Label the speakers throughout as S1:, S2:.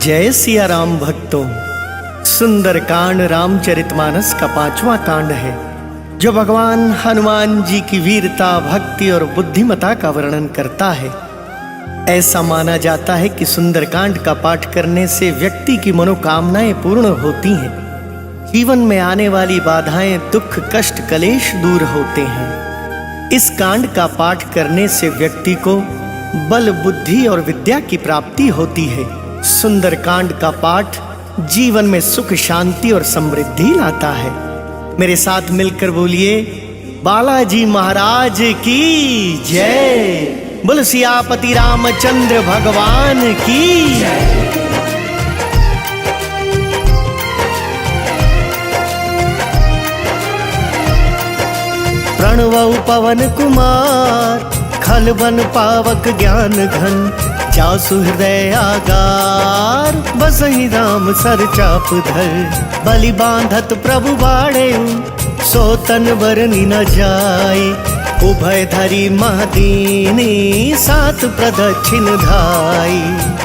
S1: जय सिया राम भक्तों। सुंदरकांड रामचरितमानस का 5वां कांड है, जो भगवान हनुमान जी की वीरता, भक्ति और बुद्धिमता का वर्णन करता है। ऐसा माना जाता है कि सुंदरकांड का पाठ करने से व्यक्ति की मनोकामनाएं पूर्ण होती हैं, जीवन में आने वाली बाधाएं, दुख, कष्ट, कलेश दूर होते हैं। इस कांड का पाठ करने से व्यक्ति को बल, बुद्धि और विद्या की प्राप्ति होती है। सुंदरकांड का पाठ जीवन में सुख, शांति और समृद्धि लाता है। मेरे साथ मिलकर बोलिए, बालाजी महाराज की जय। बोल सियापति रामचंद्र भगवान की जय। प्रणवौ पवन कुमार, खल बन पावक ज्ञान घन, जासु हृदय आगार, बसहि राम सर चाप धर। बलि बांधत प्रभु बाड़े, सो तन बरनि न जाय। उभय धरि महदीनी, सात प्रदक्षिण धाई।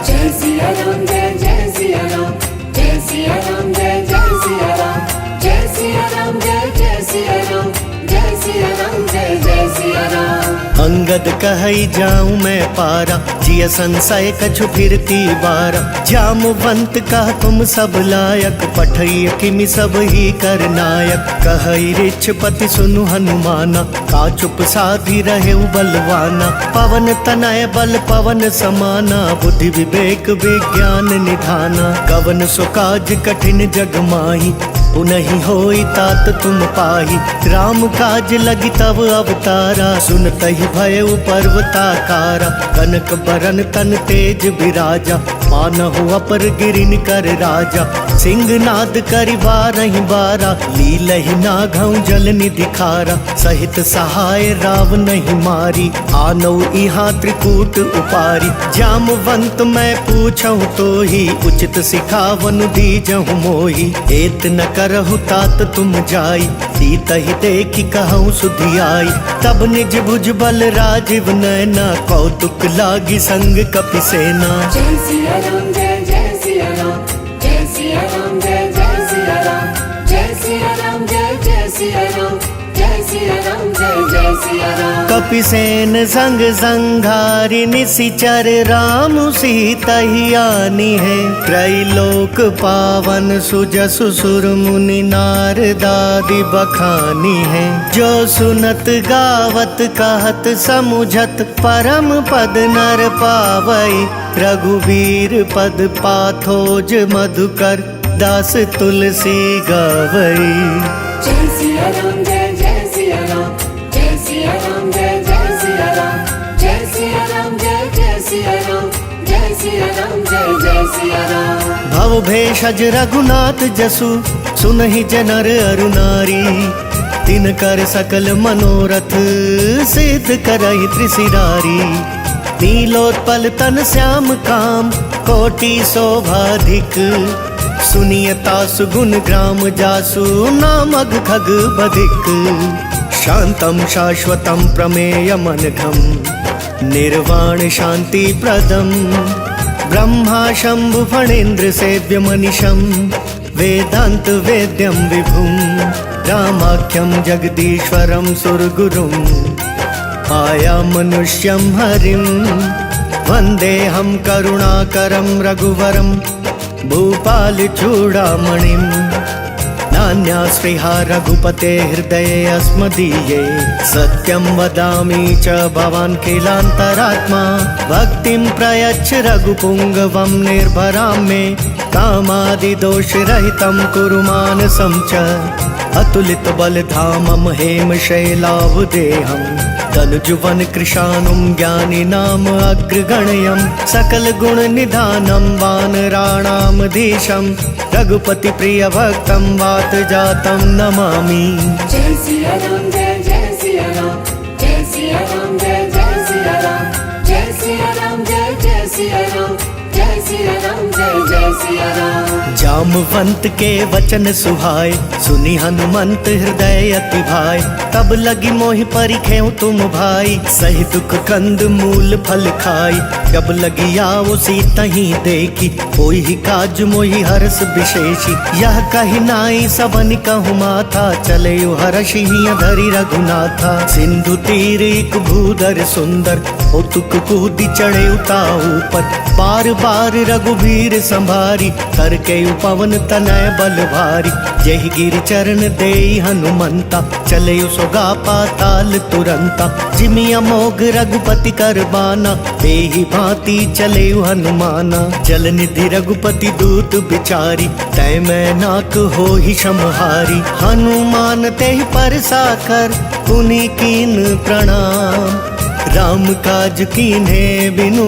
S2: जय सिया राम, जय जय सिया राम, जय सिया राम, जय जय सिया राम, जय सिया राम, जय जय सिया राम, जय सिया राम, जय जय सिया राम।
S1: अंगद कहई जाऊं मैं पारा, जिय संशय कछु फिरती बारा। जामवंत कह तुम सब लायक, पठई किमि सब ही कर नायक। कहई ऋक्षपति सुनु हनुमाना, का चुप साधी रहे बलवाना। पवन तनय बल पवन समाना, बुद्धि विवेक विज्ञान निधाना। कवन सो काज कठिन जग माही, उनहि होई तात तुम पाही। राम काज लगी तब अवतारा, सुनतहि भयउ पर्वताकारा। कनक बरन तन तेज बिराजा, मानहु अपर गिरिन कर राजा। सिंहनाद करि बारहि बारा, लीलहि नाघउ जल निधि खारा। सहित सहाय राव नहीं मारी, आनौ इहाँ त्रिकूट उपारी। जामवंत मैं पूछहु तो ही, उचित सिखावनु दीजहु मोही। एत न करहु तात तुम जाई, सीतहि देखि कहूँ सुधियाई। तब निज भुज बल राजीव नैना, कौतुक लागी संग कपि सेना।
S2: जय सिया राम, जय जय सिया राम, जय सिया राम, जय जय सिया राम, जय सिया राम, जय जय सिया राम, जय सिया राम, जय जय सिया राम।
S1: कपिसेन संग संघारि निशिचर, राम सीता ही आनी है। त्रैलोक पावन सुजसु सुर मुनि नारदादि बखानी है। जो सुनत गावत कहत समुझत, परम पद नर पावई। रघुवीर पद पाथोज मधुकर, दास तुलसी गावई।
S2: जय सिया राम, जय जय सिया राम, जय सिया राम, जय जय सिया राम, जय सिया राम, जय जय सिया राम, जय सिया राम, जय जय सिया राम।
S1: भव भेषज रघुनाथ जसु, सुनहि जनर अरु नारी। तिनकर सकल मनोरथ, सिद्ध करहि त्रिशिरारी। नीलोत्पल तन श्याम काम, कोटि शोभाधिक। सुनियता सुगुण ग्राम जासु, नामग खग बधिक। शांतम शाश्वतम प्रमेयमनघम, निर्वाण शांति प्रदम। ब्रह्मा शंभु फणेन्द्र सेव्य मनिषं, वेदांत वेद्यम विभुम। रामाख्यम जगदीश्वरम सुरगुरुम, आया मनुष्यम हरिम। वंदेहम करुणाकरम रघुवरम, भूपाल चूड़ामणिम। नान्यास्पृहा रघुपते हृदये अस्मदीये। सत्यं वदामि च भवान् किलान्तरात्मा। भक्तिं प्रयच्छ रघुपुङ्गवं निर्भरां मे। कामादिदोषरहितं कुरु मानसं च। अतुलित बलधामं हेम शैलावदेहं। तनुजुवन कृशानुं ज्ञानिनाम अग्रगण्यं। सकल गुण निधानं वानराणामधीशं। रघुपति प्रिय भक्तं वात जातं नमामि।
S2: जय सिया राम, जय जय सिया राम, जय सिया राम, जय जय सिया राम, जय सिया राम, जय जय सिया राम, जय सिया राम, जय जय सिया राम।
S1: जामवंत के वचन सुहाए, सुनी हनुमंत हृदय अति भाए। तब लगी मोहि परिखेउ तुम भाई, सही दुख कंद मूल फल खाई। जब लगी आओ सीता ही देखी, कोई ही काज मोहि हर्ष विशेषी। यह कही नाई सबन कहु माथा, चले हर्षि धरि रघुनाथा। सिंधु तीर एक भूधर सुंदर, ओ तुक कूदी चढ़े उता ऊपर। बार बार रघुबीर संभारी, कर के पवन तनय बल भारी। जय गिर चरण देई हनुमंता, चले सोगा पाताल तुरंता। जिमि अमोघ रघुपति कर बाना, तेहि भांति चले हनुमाना। जल निधि रघुपति दूत बिचारी, तय मैं नाक हो ही समहारी। हनुमान तेहि परसा कर, पुनि कीन प्रणाम। राम काज कीन्हे बिनु,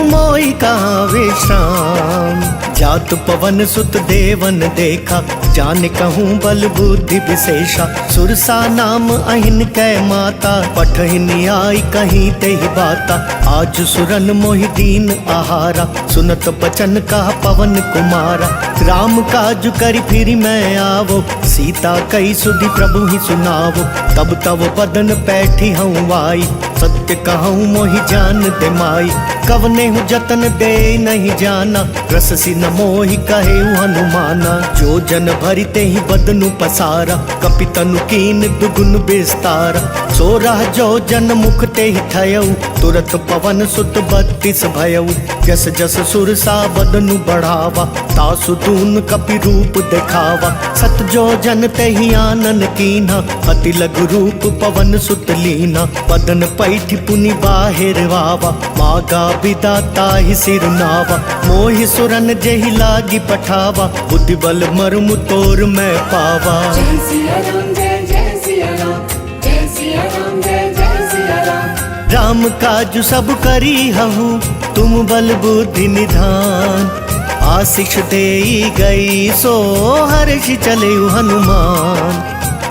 S1: मोहि कहाँ विश्राम। जात पवन सुत देवन देखा, जान कहूँ बल बुद्धि विशेषा। सुरसा नाम अहिन कै माता, पठहिन आई कहीं तेहि बाता। आज सुरन मोहि दीन आहारा, सुनत बचन कहा पवन कुमारा। राम काज करि फिर मैं आवो, सीता कई सुधि प्रभु ही सुनावो। तब तब बदन पैठी हूँ आई, सत्य कहूँ मोहि जान दे माई। कवने हूँ जतन दे नहीं जाना, रससी न मोहि कहे हनुमाना। जो जन भरि तेहि बदनु पसारा, कपि तनु कीन दुगुन विस्तारा। सोरह जो जन मुख तेहि थयऊ, तुरत पवन सुत 32 भयऊ। जस जस सुरसा बदनु बढ़ावा, तासु दून कपि रूप दिखावा। सत जो जन तेहि आनन कीन्हा, अति लघु रूप पवन सुत लीना। बदन पैठि पुनि बाहिर वावा, मागा बिदा ताहि सिर नावा। मोहि सुरन जेहि लागी पठावा, बुद्धि बल मर्म तोर मैं पावा।
S2: जय सिया राम जय जय सिया राम, जय सिया राम जय जय सिया राम।
S1: राम काज सब करी हहु, तुम बल बुद्धि निधान। आशीष देई गई सो हर्षि चले हनुमान।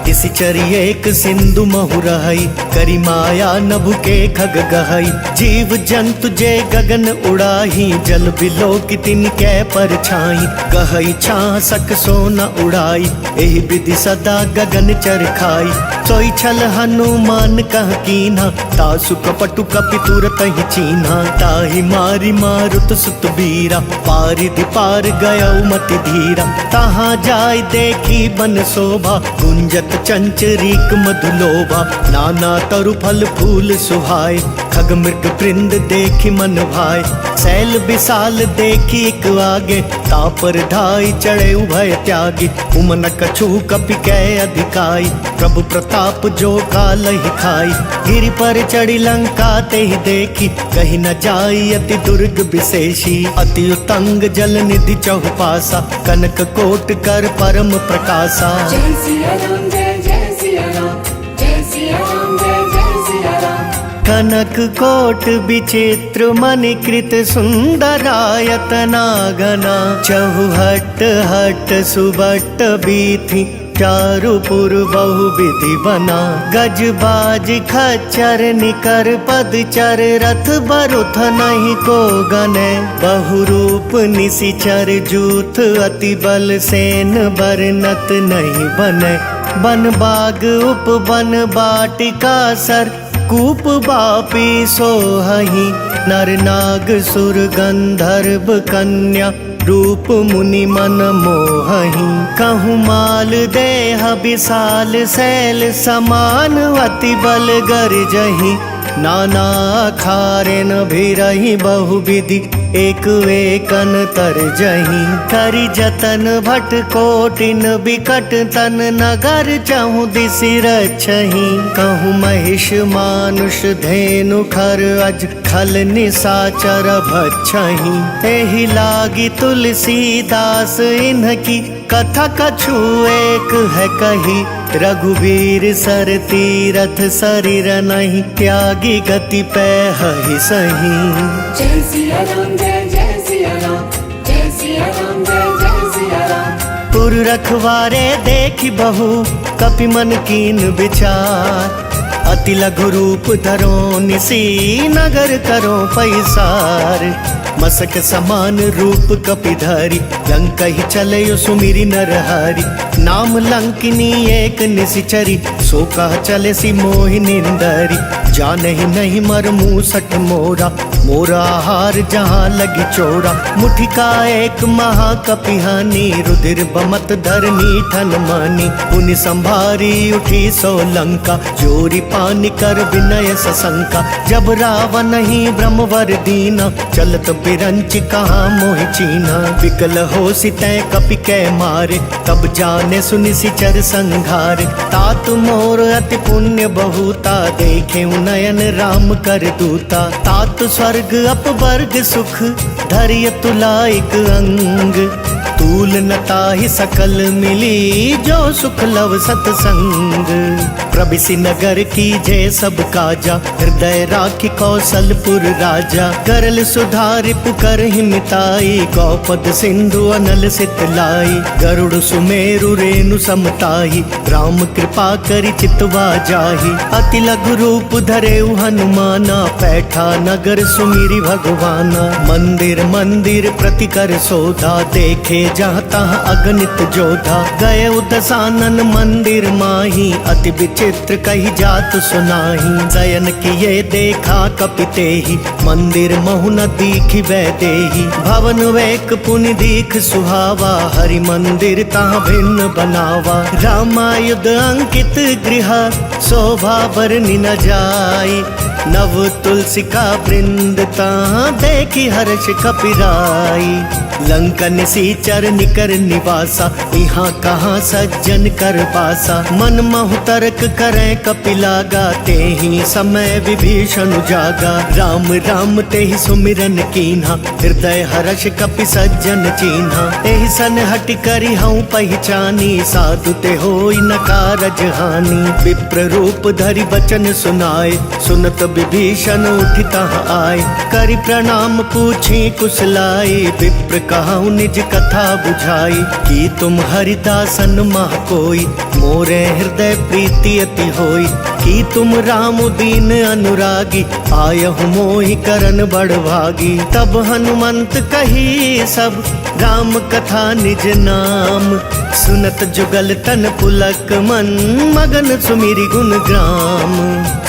S1: इस चरी एक सिंधु महु रहई, करी माया नभु के खग गहई। जीव जंतु जे गगन उड़ाही, जल बिलो की तिनकै परछाई। गहई छासक सोना उड़ाई, एहि विधि सदा गगन चर खाई। सोई छल हनुमान कह कीन्हा, तासु कपटु कपि तुरत ही चीन्हा। ताहि मारी मारुत सुत बीरा, पारिधि पार गयउ मति धीरा। तहाँ जाय देखी बन शोभा, गुंजत चंचरीक मधुलोभा। नाना तरु फल फूल सुहाए, खग मृग वृंद देखी मन भाए। शैल विशाल देखी एक आगे, तापर ढाई चढ़े उभय त्यागी। उमन कछु कपि कै अधिकाई, प्रभु प्रताप जो काल ही खाई। गिरि पर चढ़ी लंका तेहि देखी, कहीं न जाई अति दुर्ग विशेषी। अति उतंग जल निधि चहुपासा, कनक कोट कर परम प्रकाशा।
S2: जय सिया राम जय जय सिया राम, जय सिया राम जय जय सिया राम।
S1: कनक कोट विचित्र मणिकृत सुंदरायतना गना। चहुहट हट सुबट बीथी, चारु पुर बहु विधि बना। गज बाज खच्चर निकर पदचर, रथ बरुथ नहीं को गने। बहुरूप निशिचर जूथ, अति बल सेन बरनत नहीं बने। बन बाग उपवन बाटिका सर, कूप बापी सोहहि। नर नाग सुर गंधर्व कन्या, रूप मुनि मन मोहहि। कहूँ माल देह विशाल शैल समान, अति बल गर्जहि। नाना खारेन भिरहि बहुविधि, एक वेकन तरजहि। करि जतन भट कोटिन बिकट तन, नगर चहु दिसि रक्षहि। कहूँ महिष मानुष धेनु खर, अज खल निशाचर भक्षहि। एहि लागी तुलसीदास इन्हकी, कथा कछु एक है कही। रघुवीर सर तीरथ शरीर नहीं, त्यागी गति पैहि सही।
S2: जय सिया राम जय जय सिया राम, जय सिया राम जय जय सिया राम।
S1: पुर रखवारे देखी बहु, कपि मन कीन विचार। अति लघु रूप धरो निसी नगर करो पैसार मसक समान रूप कपिधारी लंका ही चले सुमिरी नरहारी नाम लंकिनी एक निशिचरी सो कह चले सी मोहिनिंदरी जान ही नहीं मर मूसठ मोरा मोरा हार जहाँ लगी चोरा मुठिका एक महाकपिहानी रुधिर बमत धरनी ठन मानी पुनि संभारी उठी सो लंका जोरी पानी कर विनय सशंका जब रावण ही ब्रह्मवर दीना चलत बिरंच कहाँ मोहि चीना विकल हो सितै कपि कै मारे तब जाने सुनि सिचर संघारे तात मोर अति पुण्य बहुता देखे नयन राम कर दूता तात स्वर्ग अपवर्ग सुख धैर्य तुलाइक अंग तूल नताहि सकल मिली जो सुख लव सतसंग प्रभिसि नगर की जय सब काजा हृदय राखी कौशलपुर राजा करल सुधारि पुकर हिमिताई गौपद सिंधु अनल सितलाई गरुड़ सुमेरु रेणु समताही राम कृपा करि चितवा जाहि अति लघु रूप धरे हनुमाना पैठा नगर सुमिरि भगवाना मंदिर मंदिर प्रति कर सोधा देखे जहाँ तहाँ अगणित जोधा गए दशानन मंदिर माही अति विचित्र कही जात सुनाही शयन किए देखा कपिते ही मंदिर महु न दीखि वैदेही भवन वेक पुनि दीख सुहावा हरि मंदिर तहाँ भिन्न बनावा रामायुध अंकित गृह शोभा बरनि न जाई नव तुलसी का वृंद तहाँ देखी हर्ष कपिराई लंका निसीचर निकर निवासा यहाँ कहाँ सज्जन कर पासा मन महु तर्क करें कपिलागा ते ही समय विभीषण जागा राम राम ते ही सुमिरन कीन्हा हृदय हर्ष कपि सज्जन चीन्हा एहि सन हटि करि हूँ पहचानी साधु ते होई न कारज हानि विप्र रूप धरि बचन सुनाए सुनत विभीषण उठि तहाँ आए करि प्रणाम पूछी कुशलाई विप्र कहूँ निज कथा बुझाई कि तुम हरिदासन मह कोई मोरे हृदय प्रीति अति होई कि तुम राम दीन अनुरागी आयहु मोहि करन बड़ भागी तब हनुमंत कही सब राम कथा निज नाम सुनत जुगल तन पुलक मन मगन सुमिरि गुण ग्राम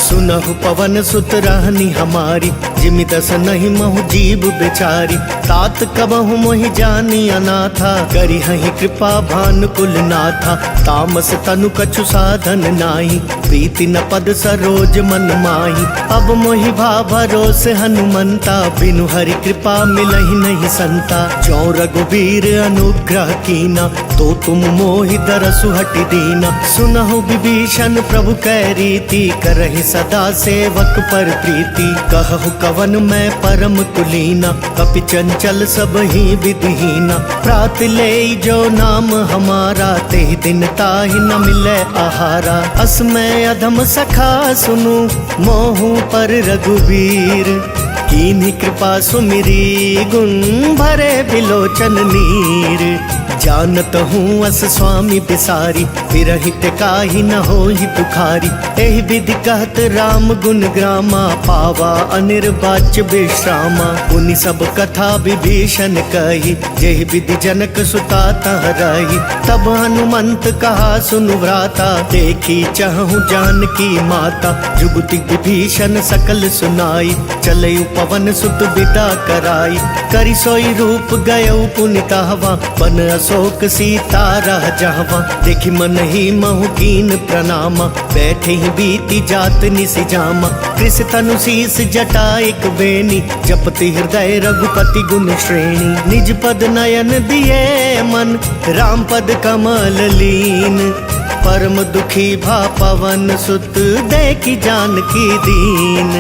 S1: सुनहु पवन सुत रहनी हमारी जिमि दस नहीं महु जीव बेचारी तात कबहु मोहि जानी अनाथा करी हहि कृपा भानुकुल नाथा तामस तनु कछु साधन नाही प्रीति न पद सरोज मन माही अब मोहि भा भरोसे हनुमंता बिनु हरि कृपा मिलहि नहीं संता जो रघुबीर अनुग्रह कीना तो तुम मोहि दरसु हटि दीना सुनहु विभीषण प्रभु कै रीति करहि सदा सेवक पर प्रीति कहु कवन मैं परम कुलीना कपि चंचल सब ही विधिहीना प्रात ले जो नाम हमारा ते दिन ताहि न मिले आहारा असमय अधम सखा सुनु मोहु पर रघुबीर कीन्ही कृपा सुमिरी गुण भरे बिलोचन नीर जानत हूँ अस स्वामी बिसारी विरहित काहि न होहि तुखारी एहि विधि कहत राम गुण ग्रामा पावा अनिर्वाच्य विश्रामा उनि सब कथा विभीषण कही जेहि विधि जनक सुता तह रही तब हनुमंत कहा सुनु भ्राता देखी चहु जानकी माता जुगति विभीषण सकल सुनाई चले पवन सुत विदा कराई करि सोई रूप गयउ पुनि कहवा बन अशोक सीता रह जहवा देखि मन ही महु कीन प्रणामा बैठे ही बीती जात निसि जामा कृष तनु शीस जटा एक बेनी जपति हृदय रघुपति गुण श्रेणी निज पद नयन दिए मन राम पद कमल लीन परम दुखी भा पवन सुत देखी जानकी दीन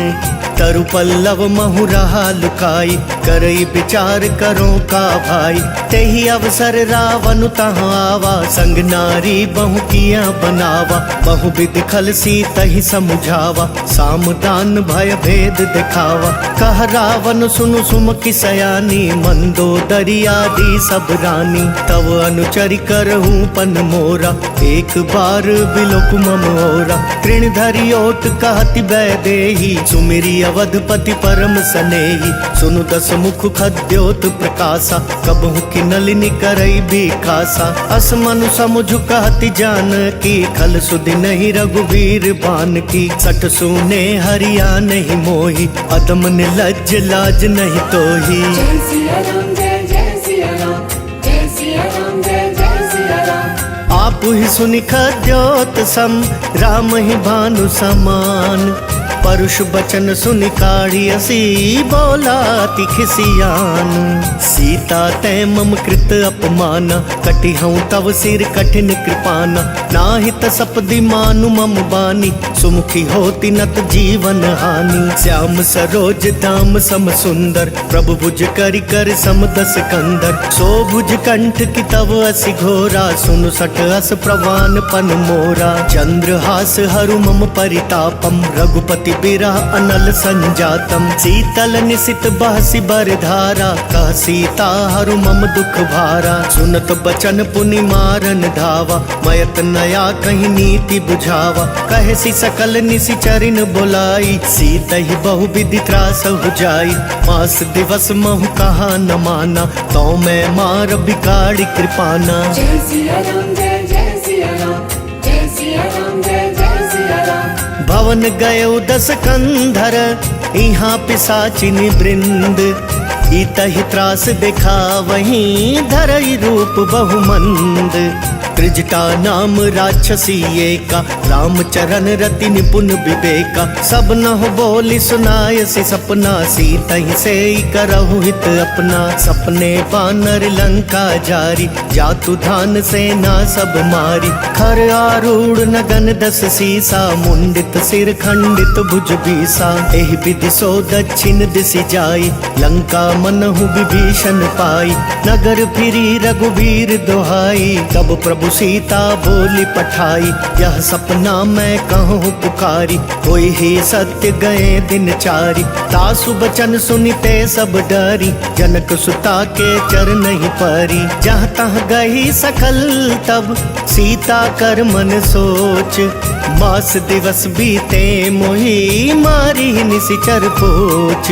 S1: तरु पल्लव महु रहा लुकाई करई विचार करो का भाई तेहि अवसर रावण तहाँ आवा संग नारी बहु किया बनावा बहु विधि खल सी तहि समुझावा सामदान भय भेद दिखावा कह रावण सुनु सुमकी सयानी मंदोदरी आदि सब रानी तव अनुचरि करहूँ पन मोरा एक बार बिलोक मम ओरा, तृणधरि ओट कहति वैदेही, सुमिरी अवधपति परम सनेही। सुनु दस मुख खद्योत प्रकाशा, कबहु की नलिनी करई बिकासा। अस मनु समुझ कहति जानकी, खल सुधि नहीं रघुवीर बान की। सठ सुने हरिया नहीं मोही, अदम निर्लज्ज लाज नहीं तोही।
S2: जय सिया राम जय सिया राम, जय सिया राम जय सिया राम।
S1: आप ही सुनि खद्योत सम, राम ही भानु समान। परुष बचन सुनि काढ़ी असी, बोला ति खिसियान। सीता तै मम कृत अपमाना, कटि हूँ तव सिर कठिन कृपाना। नाहित सपदि मानु मम बानी, सुमुखी होती नत जीवन हानि। श्याम सरोज दाम सम सुंदर, प्रभु भुज करि कर सम दस कंदर। सो भुज कंठ की तव असि घोरा, सुनु सठ अस प्रवान पन मोरा। चंद्रहास हरु मम परितापम, रघुपति बिरह अनल संजातम। शीतल निशित बहसि बरधारा, कह सीता हरु मम दुख भारा। सुनत बचन पुनि मारन धावा, मयत नया कहीं नीति बुझावा। कहसी सकल निशिचरिन बुलाई, सीत ही बहु विधि त्रास हो जाई। मास दिवस महु कहा न माना, तो मैं मार बिगाड़ी कृपाना।
S2: जय सिया राम जय सिया राम, जय सिया राम जय सिया राम।
S1: भवन गयो दस कंधर, यहाँ पिशाचिनी वृंद। इतहि त्रास देखा वहीं, धरई रूप बहुमंद। त्रिजटा नाम राक्षसी एका, रामचरण रति निपुण विवेका। सब नह बोली सुनायसी सपना, सीतहि से करहु हित अपना। सपने बानर लंका जारी, जातु धान सेना सब मारी। खर आरूढ़ नगन दस सीसा, मुंडित सिर खंडित भुज बीसा। एहि विधि सो दक्षिण दिशि जाई, लंका मनहु विभीषण पाई। नगर फिरी रघुवीर दोहाई, तब प्रभु सीता बोली पठाई। यह सपना मैं कहूँ पुकारी, कोई ही सत्य गए दिन चारी। तासु बचन सुनिते सब डरी, जनक सुता के चरण ही परी। जहाँ तहाँ गई सकल तब, सीता कर मन सोच। मास दिवस बीते मोही, मारी निशिचर पोच।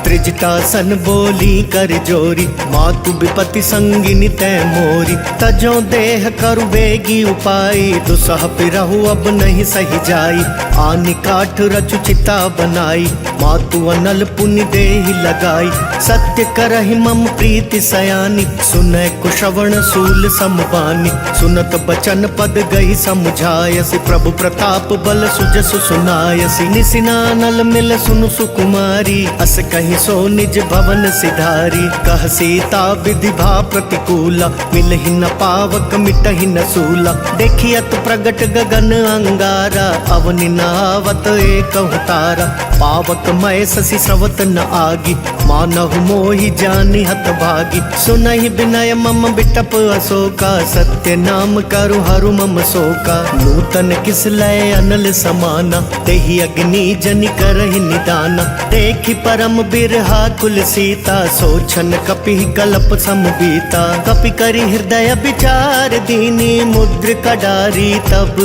S1: त्रिजटा सन बोली कर जोरी, मातु विपति संगिनी तै मोरी। तजो देह करु बेगी उपाई, दुसह पिरहु अब नहीं सही जाई। आनि काठ रचु चिता बनाई, मातु अनल पुनि देहि लगाई। सत्य करहि मम प्रीति सयानी, सुनय कुशवण सूल समबानी। सुनत बचन पद गई समुझायसी, प्रभु प्रताप बल सुजसु सुनायसी। निसिनानल मिल सुनु सुकुमारी, अस कहीं सो निज भवन सिधारी। कह सीता विधि भा प्रतिकूला, मिलहि न पावक मिटहि न सूला। देखियत प्रगट गगन अंगारा, अवनि न आवत एकहु तारा। पावक मय शशि स्रवत न आगी, मानहु मोहि जानि हत भागी। सुनहि विनय मम बिटप अशोका, सत्य नाम करु हरु मम शोका। नूतन किस लय अनल समाना, तेहि अग्नि जनि करहि निदाना। देखि परम बिरहा कुल सीता, सोचन कपि कल्प समबीता। कपि करि हृदय विचार दीनी, मुद्र कडारी तब।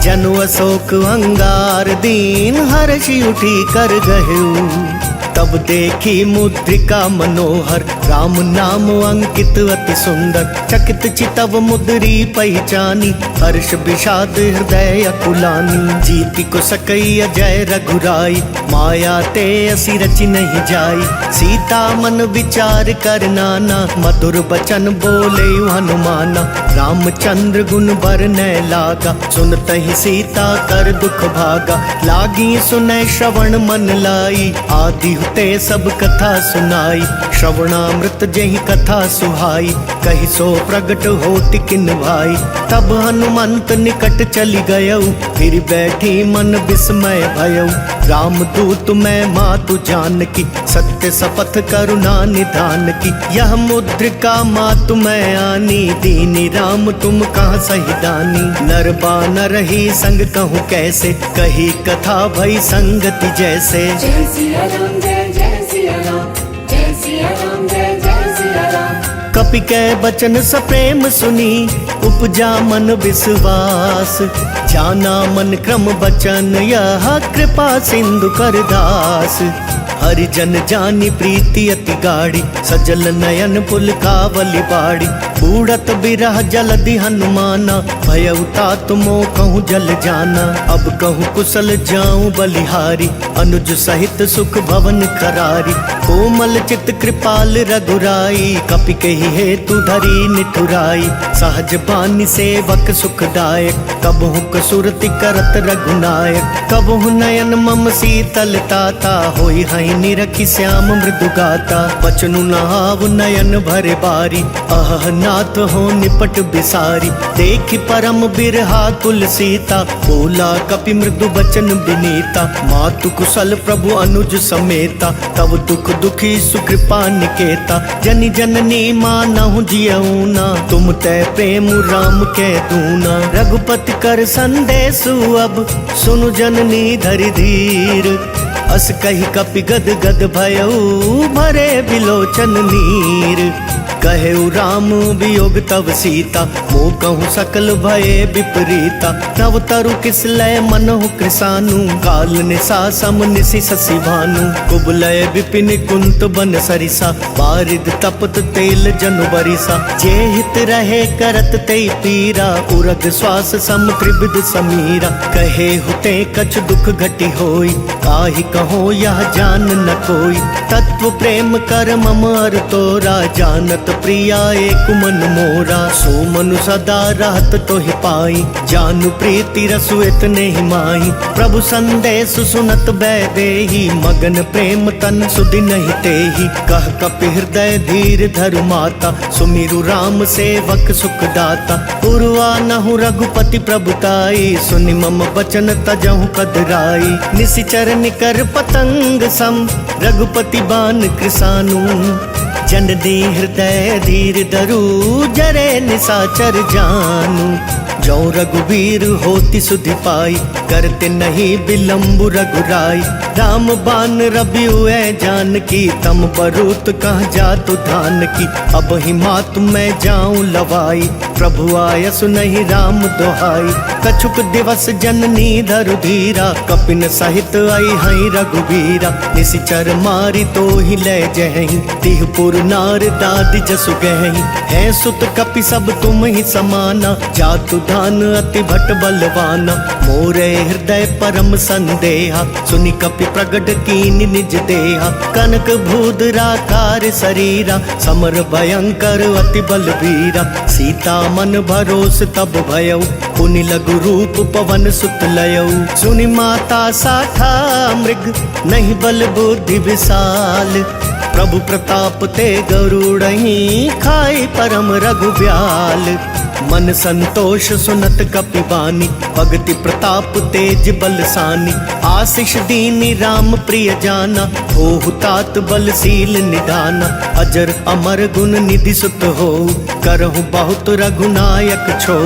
S1: जनु अशोक अंगार दीन, हर्षि उठी कर गहेउ। तब देखी मुद्रिका मनोहर, राम नाम अंकित अति सुंदर। चकित चितव मुद्री पहचानी, हर्ष विषाद हृदय अकुलानी। जीति को सकई अजय रघुराई, माया ते असी रचि नहीं जाई। सीता मन विचार कर नाना, मधुर बचन बोले हनुमाना। रामचंद्र गुण बरनय लागा, सुनत ही सीता कर दुख भागा। लागी सुनय श्रवण मन लाई, आदि ते सब कथा सुनाई। श्रवणामृत जही कथा सुहाई, कही सो प्रगट होति किन भाई। तब हनुमंत निकट चली गयऊ, फिर बैठी मन विस्मय भयऊ। राम दूत मैं मातु जानकी, सत्य शपथ करुणा निधान की। यह मुद्रिका मातु मैं आनी, दीनी राम तुम कहाँ सही दानी। नर बानर ही संग कहूँ कैसे, कही कथा भई संगति जैसे।
S2: जय सिया राम जय सिया राम, जय सिया राम जय सिया राम।
S1: कपि कै बचन सप्रेम सुनी, उपजा मन विश्वास। जाना मन क्रम बचन यह कृपा सिंधु कर दास। हरिजन जानी प्रीति अति गाढ़ी, सजल नयन पुल कावली बाड़ी। बूढ़त बिरह जलधि हनुमाना, भयउता तुमो कहूँ जल जाना। अब कहूँ कुशल जाऊं बलिहारी, अनुज सहित सुख भवन करारी। कोमल चित कृपाल रघुराई, कपि कही हेतु धरी निठुराई। सहज बानी सेवक सुखदायक, कबहु कसुरति करत रघुनायक। कबहु नयन मम शीतल ताता, होई हई निरखी श्याम मृदु गाता। बचनु नहाव नयन भरे बारी, अह नाथ हो निपट बिसारी। देखि परम बिरहा कुल सीता, बोला कपि मृदु बचन बिनीता। मातु कुशल प्रभु अनुज समेता, तब दुख दुखी सुकृपा निकेता। जनि जननी मानहु जियऊना, तुम तै प्रेम राम के दूना। रघुपति कर संदेशु अब, सुनु जननी धरि धीर। अस कही कपि गद गद भयऊ, भरे बिलोचन नीर। कहेउ राम वियोग तव सीता, मो कहूँ सकल भये विपरीता। नव तरु किस लय मनहु कृसानु, काल निशा सम निशि शशि भानु। कुबलय विपिन कुंत बन सरिसा, बारिद तपत तेल जनु बरिसा। जे हित रहे करत ते पीरा, उरग श्वास सम त्रिविध समीरा। कहे हुते कछ दुख घटी होई, काहि कहो यह जान न कोई। तत्व प्रेम कर मम अर तोरा, जानत प्रिया एक मन मोरा। सो मनु सदा रहत तोहि पाई, जानु प्रीति रसु इतने ही माही। प्रभु संदेश सुनत बैदेही, मगन प्रेम तन सुधि नहीं तेही। कह कपि हृदय धीर धरु माता, सुमिरु राम सेवक सुख दाता। पुरवा नहु रघुपति प्रभुताई, सुनि मम बचन तजहु कदराई। निशिचर निकर पतंग सम, रघुपति बान कृसानु। जननी हृदय धीर धरु, जरे निशाचर जानू। जो रघुवीर होति सुधि पाई, करते नहीं विलम्बु रघुराई। राम बान रबियु ऐ जानकी, तम बरूत कह जातु धान की। अब ही मात मैं जाऊं लवाई, प्रभु आयसु नहीं राम दोहाई। कछुक दिवस जननी धरु धीरा, कपिन सहित आई हई रघुवीरा। निशिचर मारी तो ही ले जहि, तिहपुर नार दादि जसु गहि। है सुत कपि सब तुम ही समाना, जातु धान अति भट बलवाना। मोरे हृदय परम संदेहा, सुनि कपि प्रगट कीनि निज देहा। कनक भूधराकार शरीरा, समर भयंकर अति बलवीरा। सीता मन भरोस तब भयउ, पुनि लघु रूप पवन सुत लयऊ। सुनि माता साठा मृग, नहीं बल बुद्धि विशाल। प्रभु प्रताप ते गरुड़हि, खाई परम रघुब्याल। मन संतोष सुनत कपि बानी, भगति प्रताप तेज बलसानी। आशीष दीनी राम प्रिय जाना, होहु तात बलशील निधाना। अजर अमर गुण निधि सुत हो, करहु बहुत रघुनायक छो।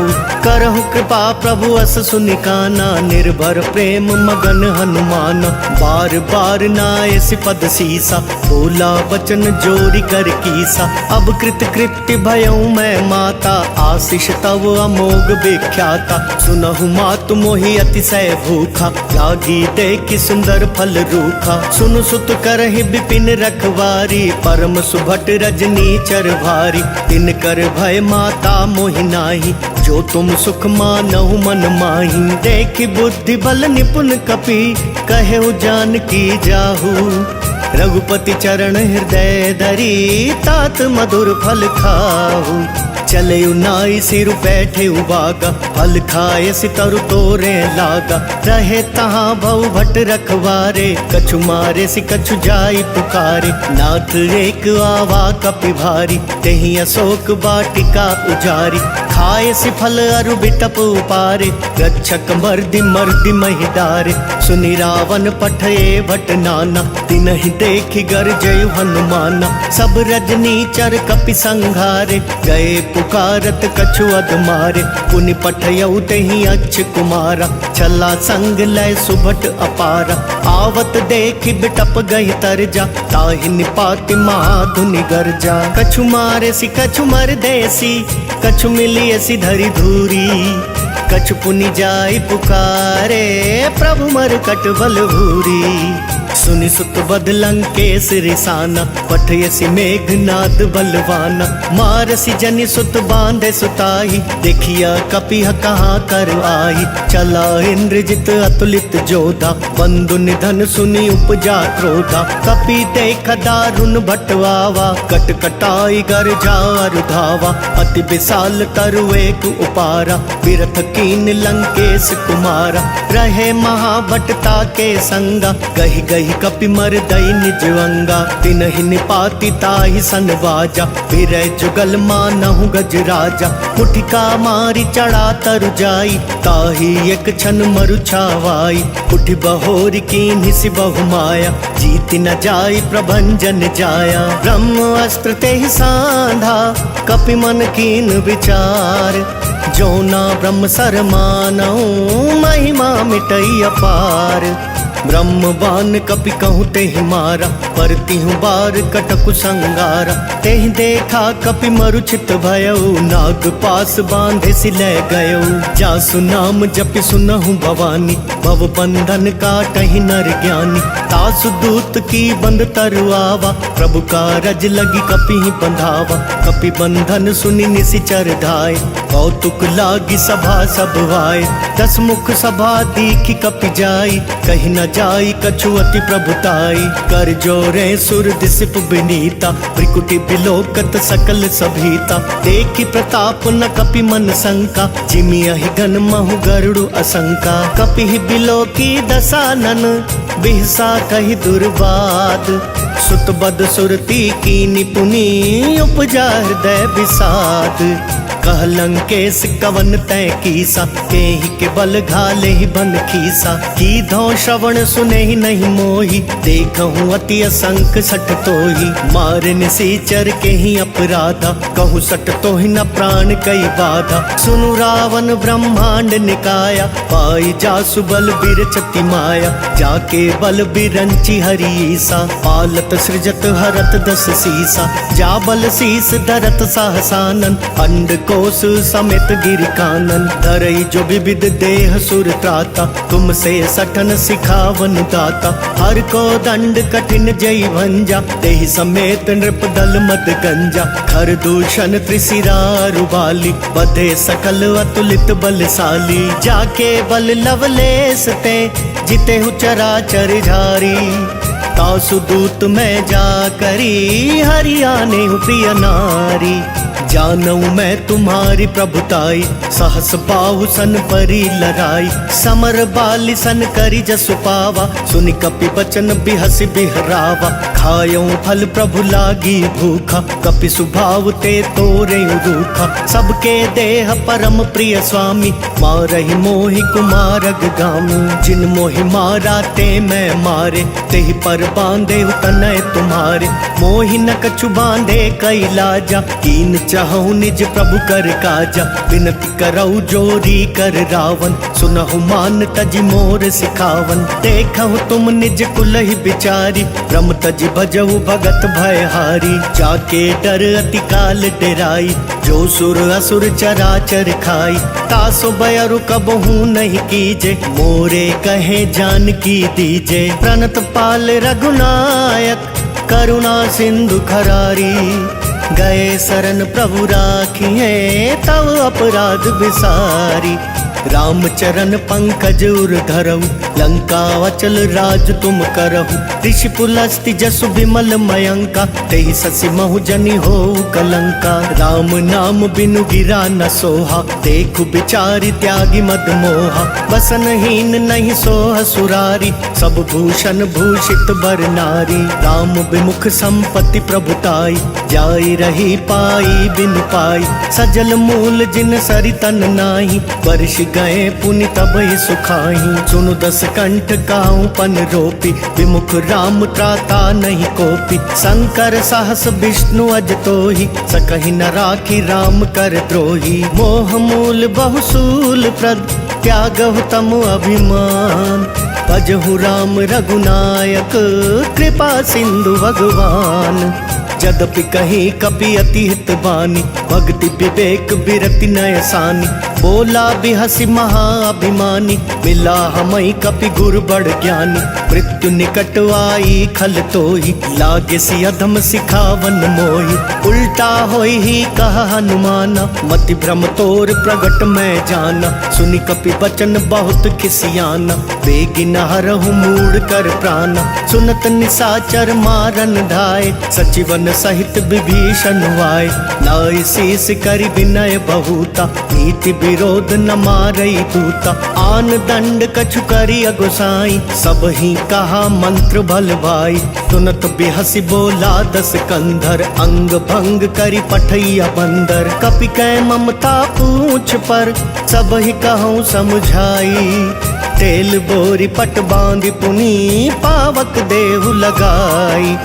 S1: करहु कृपा प्रभु अस सुनिकाना, निर्भर प्रेम मगन हनुमाना। बार बार नायसि पद सीसा, बोला वचन जोरी कर कीसा। अब कृत कृत्य भयऊ मैं माता, आशीष तव अमोघ विख्याता। सुनहु मातु मोहि अतिशय भूखा, लागी देखि सुंदर फल रूखा। सुनु सुत करहि विपिन रखवारी, परम सुभट रजनी चर भारी। तिन कर भय माता मोहि नाही, जो तुम सुख मानहु मन माही। देखि बुद्धि बल निपुण कपि, कहेउ जानकी जाहू। रघुपति चरण हृदय धरी, तात मधुर फल खाहू। चले नाई सिर बैठे उबागा, फल खाए सितरु तोरे लागा। रहे तहाँ भव भट रखवारे, कछु मारे सि कछु जाई पुकारे। नाथ एक आवा कपि भारी, तेहि अशोक वाटिका उजारी। खाए सि फल अरु बिटप उपारे, रक्षक मर्दि मर्दि महि डारे। सुनि रावण पठये भट नाना, तिनहि देखि गरजयु हनुमाना। सब रजनी चर कपि संघारे, गए पुकारत कछु अध मारे, पुनि पठयऊ तेहि अच्छ कुमारा, छला संग लय सुभट अपारा, आवत देखि बिटप गई तरजा, ताहि निपाति महाधुनि गर्जा। कछु मारे सी कछु मर देसी, कछु मिली ऐसी धरी धूरी, कछु पुनि जाई पुकारे, प्रभु मर कट बल भूरी। सुनि सुत बद लंकेश रिसाना, पठयसी मेघनाद बलवाना, मारसी जनि सुत बांधे सुताई, देखिया कपिह कहाँ कर आई, चला इंद्रजित अतुलित जोधा, बंधु निधन सुनि उपजा क्रोधा, कपि देख दारुण भटवावा, कट कटाई गर जार धावा, अति विशाल तरु एक उपारा, बिरथ कीन लंकेश कुमारा, रहे महाभटता के संगा, गही गही कपि मर दई निज अंगा, तिनहि निपाति ताहि सन बाजा, फिरै जुगल मानहु गज राजा, मुठिका मारी चढ़ा तरु जाई, ताहि एक क्षण मरु छावाई, उठि बहोरी कीन्हि सि बहु माया, जीति न जाई प्रभंजन जाया। ब्रह्म अस्त्र तेहि सांधा, कपि मन कीन विचार, जो ना ब्रह्म सर मानऊ, महिमा मिटई अपार। ब्रह्म बान कपि कहूँ तेहि मारा, परतिहु बार कटकु संगारा, तेहि देखा कपि मरुचित भयऊ, नाग पास बांधे सि लै गयऊ, जासु नाम जपि सुनहु भवानी, भव बंधन काटहि नर ज्ञानी, तासु दूत की बंद तरुआवा, प्रभु कारज लगी कपि बंधावा, कपि बंधन सुनि निसिचर धाय, कौतुक लागी सभा सब वाय, दस मुख सभा दीखि कपि जाई, कहि न जाई कछु अति प्रभुताई, कर जोरे सुर दिसिप बिनीता, त्रिकुटी बिलोकत सकल सभीता, देखि प्रताप न कपि मन शंका, जिमि अहि गन महु गरुड़ असंका, कपि बिलोकी दसानन, बिहसा कहि दुर्वाद, सुत बद सुरती की निपुनी, उपजा हृदय विषाद। कह लंकेश कवन तय कीसा, केहि के बल घाले ही बन खीसा, की धौ श्रवण सुने ही नहीं मोही, देखहूँ अति असंख सठ तोही, मारे निसीचर के ही अपराधा, कहूँ सठ तो ही न प्राण कई बाधा, सुनु रावण ब्रह्मांड निकाया, पाई जासु बल बिरचति माया, जाके बल बिरंची हरीसा, पालत सृजत हरत दस सीसा, जा बल शीस धरत सहसानन, अंड कोस समेत गिरि कानन, धरई जो विविध देह सुर त्राता, तुमसे सठन सिखावन दाता, हर को दंड कठिन जय भंजा, तेहि समेत नृप दल मद गंजा, खर दूषण त्रिशिरा रुबाली, बधे सकल अतुलित बलशाली, जाके बल लवलेस ते, जिते हु चराचर झारी, तासु दूत में जा करी, हरियाने हूँ प्रिय नारी, जानऊ मैं तुम्हारी प्रभुताई, सहस बाहु सन परी लड़ाई, समर बाली सन करी जसु पावा, सुनि कपि बचन बिहसि बिहरावा, खायऊ फल प्रभु लागी भूखा, कपि सुभाव ते तोरे रूखा, सबके देह परम प्रिय स्वामी, मारहि मोहि कुमारग गामी, जिन मोहि मारा ते मैं मारे, तेहि पर बांधे तनय तुम्हारे, मोहि न कछु बांधे कई लाजा, कीन चाहू निज प्रभु कर काजा, विनती करऊ जोरी कर रावण, सुनहु मान तज मोर सिखावन, देखहु तुम निज कुलहि बिचारी, ब्रह्म तज भजहु भगत भयहारी, जाके डर अति काल डेराई, जो सुर असुर चराचर खाई, तासो बयरु कबहू नहीं कीजे, मोरे कहे जान की दीजे, प्रणत पाल रघुनायक, करुणा सिंधु खरारी, गए शरण प्रभु राखिए, तव अपराध विसारी, रामचरण पंकज उर धरऊ, लंका अचल राज तुम करहु, ऋषि पुलस्ति जसु विमल मयंका, तेहि ससि महु जनि हो कलंका, राम नाम बिनु गिरा न सोहा, देखु बिचारी त्यागी मद मोहा, बसनहीन नहीं सोह सुरारी, सब भूषण भूषित बर नारी, राम विमुख संपत्ति प्रभुताई, जाई रही पाई बिन पाई, सजल मूल जिन सरि तन नाही, वर्ष गए पुनि तब सुखाई। सुनु दस कंठ काहू पन रोपी, विमुख राम त्राता नहीं कोपी। शंकर सहस विष्णु अज तोहि, सकहि न राखी राम कर द्रोही। मोह मूल बहुसूल प्रद, त्यागहु तम अभिमान। भजहु राम रघुनायक, कृपा सिंधु भगवान। यद्यपि कहीं कपि अति हित बानी, भक्ति विवेक बिरति नय सानी। बोला बिहसि महाअभिमानी, मिला हमई कपि गुरु बड़ ज्ञानी। मृत्यु निकट आई खल तोहि, लागे सि अधम सिखावन मोहि। उल्टा होई ही कहा हनुमाना, मति भ्रम तोर प्रगट मैं जाना। सुनि कपि बचन बहुत खिसियाना, बेगी न हरहु मूढ़ कर प्राणा। सुनत निसाचर मारन ढाए, सचिवन सहित विभीषण वाय। नाई शीस करि विनय बहुता, नीति विरोध न मारई दूता। आन दंड कछु करि अगुसाई, सब ही कहा मंत्र भल भाई। सुनत बिहसि बोला दस कंधर, अंग भंग करि पठैया बंदर। कपि कै ममता पूछ पर, सब ही कहूँ समझाई। तेल बोरी पट बांधि पुनि, पावक देहु लगाई।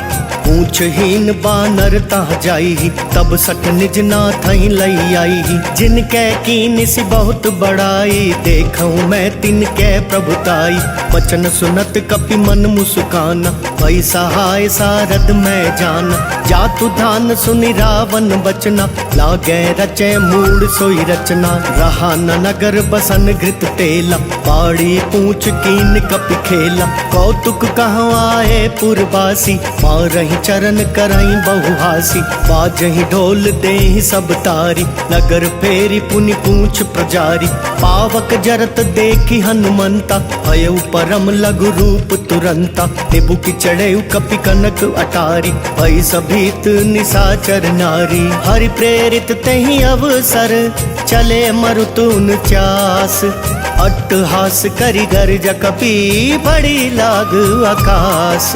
S1: पूछहीन बानर तह जाई, तब सठ निज नाथई लई आई। जिनकै कीन सि बहुत बड़ाई, देखऊँ मैं तिनकै प्रभुताई। वचन सुनत कपि मन मुस्काना, भई सहाय सारद मैं जाना। जातु धान सुनि रावण बचना, लागै रचै मूढ़ सोई रचना। रहा न नगर बसन घृत तेला, पाड़ी पूछ कीन कपि खेला। कौतुक कहूँ आए पुरवासी, मारहि चरण करई बहुहासी। बाजहि ढोल देहि सब तारी, नगर फेरी पुनि पूछ प्रजारी। पावक जरत देखि हनुमंता, भयउ परम लघु रूप तुरंता। निबु की चढ़ेउ कपि कनक अटारी, भई सभीत निसाचर नारी। हरि प्रेरित तेहि अवसर, चले मरुतुन चास। अट्टहास करि गर्ज कपि, बड़ी लाग आकाश।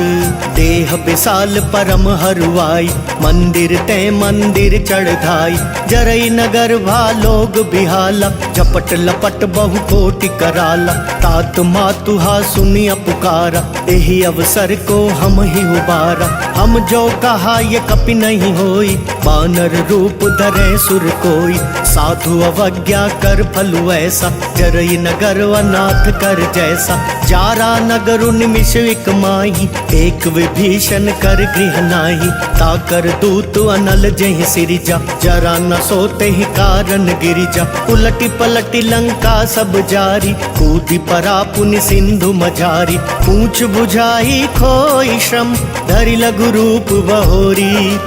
S1: देह विशाल परम हरुआई, मंदिर ते मंदिर चढ़ाई। जरई नगर भालोग बिहाला, झपट लपट बहु कोटि कराला। तात मातुहा सुनिया पुकारा, एहि अवसर को हम ही उबारा। हम जो कहा ये कपि नहीं होई, बानर रूप धरे सुर कोई। साधु अवज्ञा कर फलु ऐसा, जरई नगर अनाथ कर जैसा। जारा नगर निमिष एक माही, एक विभीषण कर गृह नाही। ताकर दूत अनल जहि सिरिजा, जरा न सोते ही कारण गिरिजा। उलटी पलटी लंका सब जारी, कूदी परा पुनि सिंधु मझारी। पूछ बुझाई खोई श्रम, धरि लघु रूप बहोरी।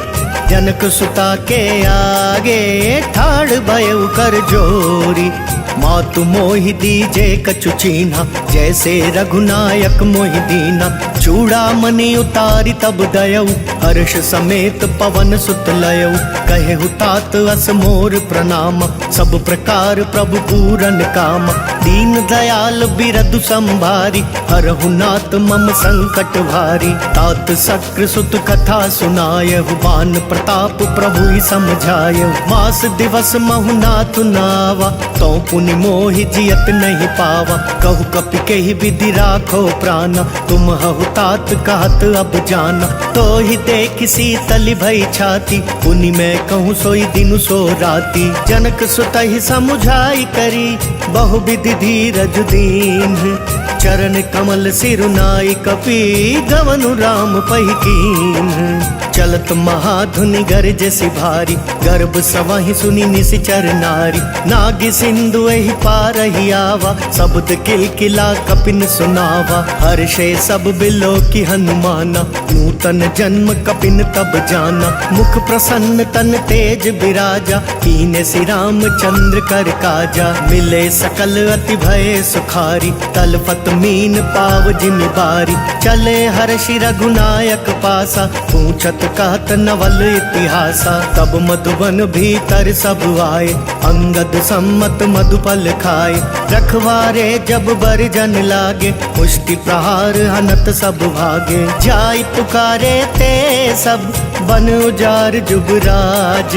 S1: जनक सुता के आगे, ठाड़ भयउ कर जोरी। मातु मोहि दीजे कछु चीन्हा, जैसे रघुनायक मोहि दीना। चूड़ामणि उतारी तब दयऊ, हर्ष समेत पवन सुत लयऊ। कहेहु तात अस मोर प्रणाम, सब प्रकार प्रभु पूरन काम। दीन दयाल बिरदु संभारी, हरहु नाथ मम संकट भारी। तात शक्र सुत कथा सुनायहु, बान प्रताप प्रभु ही समझायहु। मास दिवस महु नाथ नावा, तो पुनि मोहि जियत नहीं पावा। कहु कपि केहि विधि राखो प्राणा, तुम हहु तात कहत अब जाना। तो ही देख शीतल भई छाती, पुनि मैं कहूँ सोई दिनु सो राती। जनक सुतहि समुझाई करी, बहु विधि धीरज दीन। चरण कमल सिरुनाई कपि, गवनु राम पहि कीन। चलत महाधुनि गरजसि भारी, गर्भ सवहि सुनि निशिचर नारी। नाग सिंधु एहि पारहि आवा, शब्द किलकिला कपिन सुनावा। हर्षे सब बिलो की हनुमाना, नूतन जन्म कपिन तब जाना। मुख प्रसन्न तन तेज बिराजा, कीने सि राम चंद्र कर काजा। मिले सकल अति भय सुखारी, तलपत मीन पाव जिमि बारी। चले हर्षि रघुनायक पासा, पूछत कहत नवल इतिहासा। तब मधुबन भीतर सब आए, अंगद सम्मत मधुपल खाए। रखवारे जब बरजन लागे, मुष्टि प्रहार हनत सब भागे। जाय पुकारे ते सब, बन उजार जुबराज।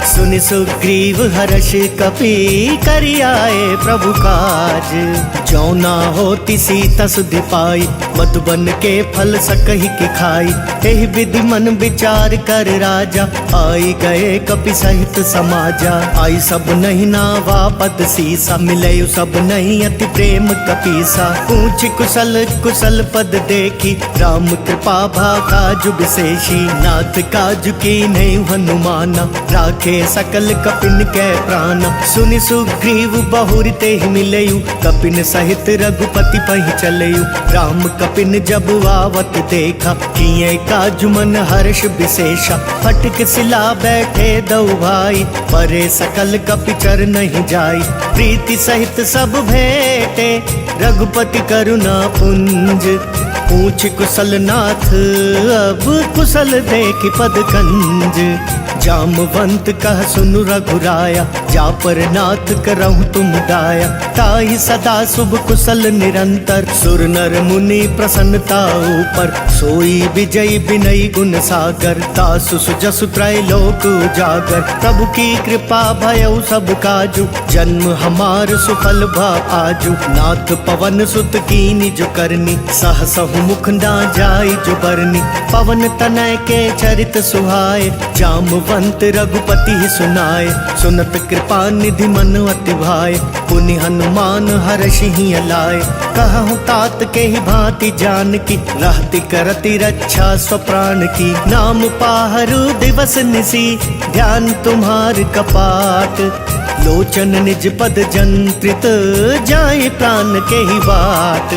S1: सुनि सुग्रीव हर्ष कपि करि आए प्रभु काज। जो ना होती सीता सुधि पाई, मधुबन के फल सकहि की खाई। एहि विधि मन विचार कर राजा, आई गए कपि सहित समाजा। आई सब नहीं नावा पद सीसा, मिले सब नहीं अति प्रेम कपीसा। पूछ कुशल कुशल पद देखी, राम कृपा काजु विशेषी। नाथ काजु की नहीं हनुमाना, राखे सकल कपिन के प्राण। सुनि सुग्रीव बहुरी ते ही मिलयु, कपिन सहित रघुपति पहि चलयु। राम कपिन जब आवत देखा, किए काजु मन हर्ष विशेषा। फटक सिला बैठे दो भाई, परे सकल कपि चर नहीं जाई। प्रीति सहित सब भेटे, रघुपति करुणा पुंज। पूछ कुशल नाथ अब कुशल देखि पद कंज। जामवंत कह सुनु रघुराया, जा पर नाथ करहु तुम दाया। ताहि सदा शुभ कुशल निरंतर, सुर नर मुनि प्रसन्नता ऊपर। सोई विजय विनय गुण सागर, तासु सुजसु त्रैलोक उजागर। प्रभु की कृपा भयउ सब काजु, जन्म हमार सुफल भा आजु। नाथ पवन सुत कीनि जो करनी, सहसहु मुख ना जाय जो बरनी। पवन तनय के चरित सुहाए, जामवंत रघुपति ही सुनाए। सुनत कृपा निधि मन अति भाए, पुनि हनुमान हर्षि ही लाए। कहूँ तात के ही भांति जान की, रहती करती रक्षा स्वप्राण की। नाम पाहरु दिवस निसी, ध्यान तुम्हार कपाट। लोचन निज पद जंत्रित, जाए प्राण के ही बाट।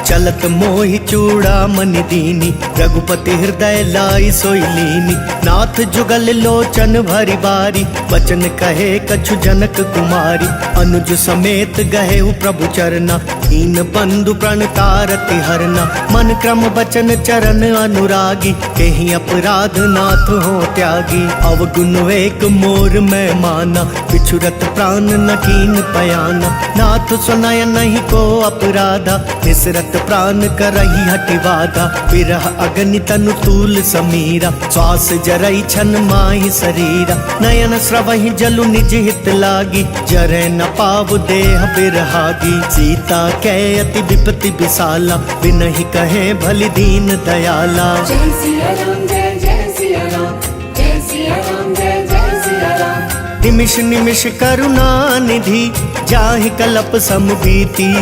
S1: चलत मोहि चूड़ा मन दीनी, रघुपति हृदय लाई सोई लीनी। नाथ जुगल लोचन भरी बारी, वचन कहे कछु जनक कुमारी। अनुज समेत गहे प्रभु चरना, दीन बंधु प्रण तारति हरना। मन क्रम वचन चरण अनुरागी, केहि अपराध नाथ हो त्यागी। अवगुण एक मोर मैं माना, बिछुरत प्राण न कीन पयाना। नाथ सुनय नहीं को अपराधा, निसरत प्राण करही हटि बाधा। विरह अग्नि तनु तूल समीरा, श्वास जरई छन माहि शरीरा। नयन स्रवहि जलु निज हित लागी, जरै न पाव देह बिरहागी। सीता कै अति विपति विशाला, बिनहि कहे भलि दीन दयाला।
S2: जय सिया राम जय जय सिया राम, जय सिया राम जय जय सिया राम।
S1: निमिष निमिष करुणा निधि, जाहि कलप समभीति।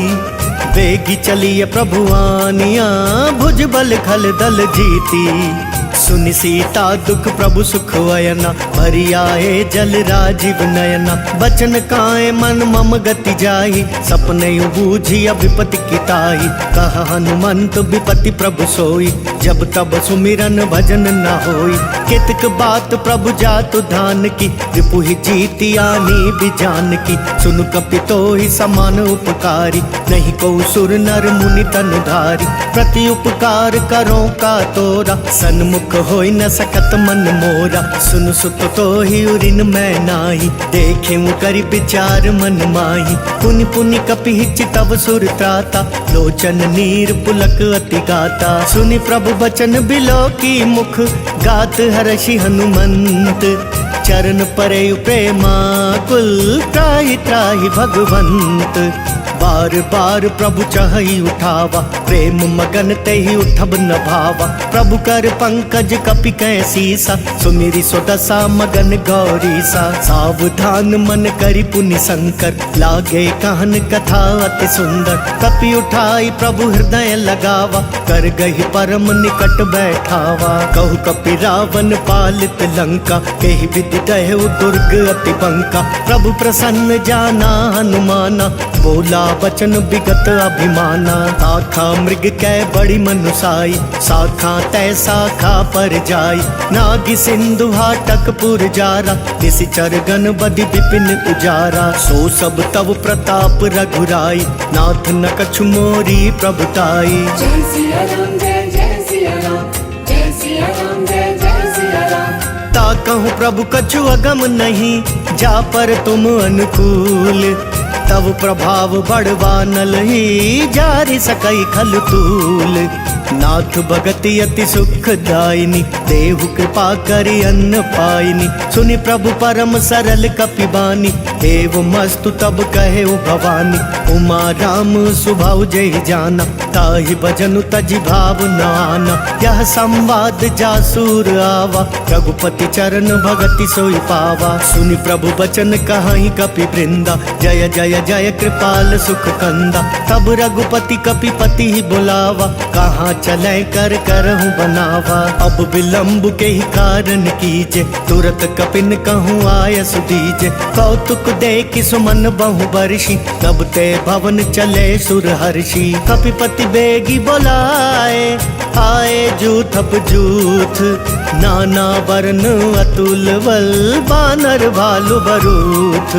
S1: वेगी चलिए प्रभु आनिया, भुज बल खल दल जीती। सुनि सीता दुख प्रभु सुख वयना, भरी आए जल राजीव नयना। बचन काए मन मम गति जाहि, सपने बूझी विपति किताही। कह हनुमंत विपति प्रभु सोई, जब तब सुमिरन भजन न होई। कितक बात प्रभु जातु धान की, रिपु ही जीती आनी बिजान की। सुन कपितो ही समान उपकारी, नहीं को सुर नर मुनि तनु धारी। प्रति उपकार करो का तोरा, सन्मुख होई न सकत मन मोरा। सुन सुत तो ही उरिन मैं नाही, देखे करि विचार मन माही। पुनि पुनि कपि चितव सुर त्राता, लोचन नीर पुलक अति गाता। सुनि प्रभु बचन बिलो की मुख, गात हर्षि हनुमंत। चरण परे प्रेमा कुल, त्राहि त्राहि भगवंत। बार बार प्रभु चहई उठावा, प्रेम मगन तेहि उठब न भावा। प्रभु कर पंकज कपि कैसीसा, सुमिरि सुदशा मगन गौरीसा। सावधान मन करि पुनि शंकर, लागे कहन कथा अति सुंदर। कपि उठाई प्रभु हृदय लगावा, कर गही परम निकट बैठावा। कहु कपि रावण पालित लंका, केहि विधि दहु दुर्ग अति बंका। प्रभु प्रसन्न जाना हनुमाना, बोला बचन विगत अभिमाना। आखा मृग कै बड़ी मनुसाई, शाखा तय शाखा पर जाई। नागी सिंधु हाटक पुर जारा, निशिचर गण बदि विपिन उजारा। सो सब तव प्रताप रघुराई, नाथ न कछु मोरी प्रभुताई।
S2: जय सिया राम जय जय सिया राम, जय सिया राम जय जय सिया राम।
S1: ता कहूँ प्रभु कछु अगम नहीं, जा पर तुम अनुकूल। तब प्रभाव बढ़वा नल ही, जारि सकई खल तूल। नाथ भगति अति सुखदायिनी, देहु कृपा करि अन्न पाइनी। सुनि प्रभु परम सरल कपिबानी, एवं मस्तु तब कहे भवानी। उमा राम सुभाव जय जाना, ताहि भजनु तजि भाव न आना। यह संवाद जासूर आवा, रघुपति चरण भगति सोई पावा। सुनि प्रभु बचन कहाई कपि वृंदा, जय जय जय कृपाल सुख कंदा। तब रघुपति कपिपति ही बुलावा, कहाँ चले कर करहूँ बनावा। अब विलम्ब के ही कारण कीजे, तुरत कपिन कहूँ आय सुदीजे। कौतुक देखि सुमन बहु बरसी, तब ते भवन चले सुर हर्षि। कपिपति बेगी बोलाए, आए जूथप जूथ। नाना वर्ण अतुल बल, बानर भालु बरूथ।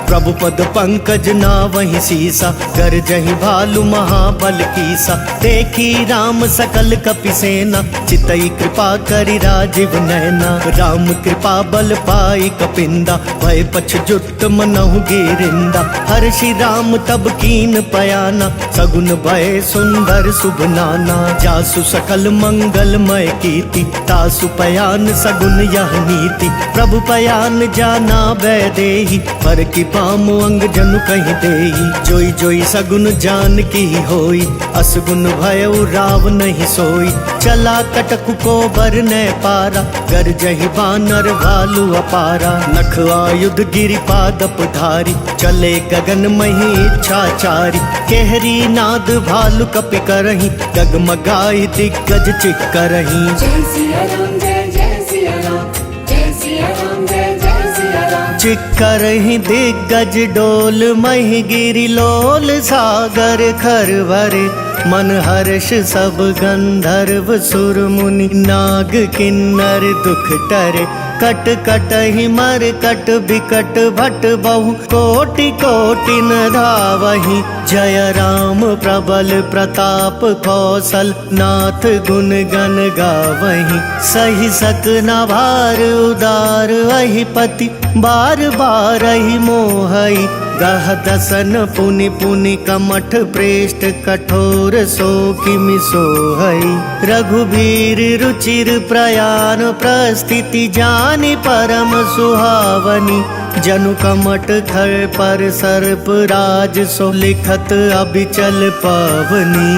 S1: प्रभु पद पंकज ना वही सीसा, कर जही भालु महाबल कीसा। देखी राम सकल कपि सेना, चितई कृपा करि राजीव नैना। राम कृपा बल पाई कपिंदा, भय पछ जुट मनहु गिरिंदा। हर्षि राम तब कीन पयाना, सगुन भय सुंदर शुभ नाना। जासु सकल मंगलमय कीर्ति, तासु पयान सगुन यह नीति। प्रभु पयान जाना भय देहि, पर की पाम अंग जनु कहीं देई। जोई जोई सगुन जान की होई, असगुन भयउ राव नहीं सोई। चला कटकु को बर न पारा, गर जही बानर भालु अपारा। नख आयुध गिरि पादप धारी, चले गगन मही इच्छाचारी। केहरी नाद भालु कपि करही, डगमगाई दिग्गज चिक करही।
S2: जय सिया राम जय जय सिया राम, जय सिया राम जय जय सिया राम।
S1: चिक्कर ही दिग्गज डोल, मही गिरि लोल सागर खरवरे। मन हर्ष सब गंधर्व सुर मुनि, नाग किन्नर दुख टरे। कट कट ही मर कट बिकट भट बहु, कोटि कोटि न धावही। जय राम प्रबल प्रताप कौशल, नाथ गुण गण गावही। सही सक न भार उदार, अहि पति बार बार ही मोहई। गह दसन पुनि पुनि कमठ, प्रेष्ठ कठोर सो किमि सोहई। रघुबीर रुचिर प्रयाण, प्रस्थिति जानि परम सुहावनी। जनु कमठ खर पर सर्प राज, सो लिखत अबिचल पावनी।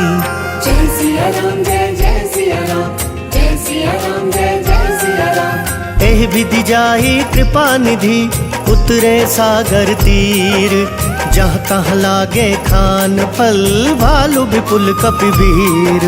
S2: जय सिया राम जय जय सिया राम, जय सिया राम जय जय सिया राम।
S1: एहि विधि जाहि कृपा निधि, उतरे सागर तीर। जहाँ तहाँ लागे खान फल, भालु विपुल कपिवीर।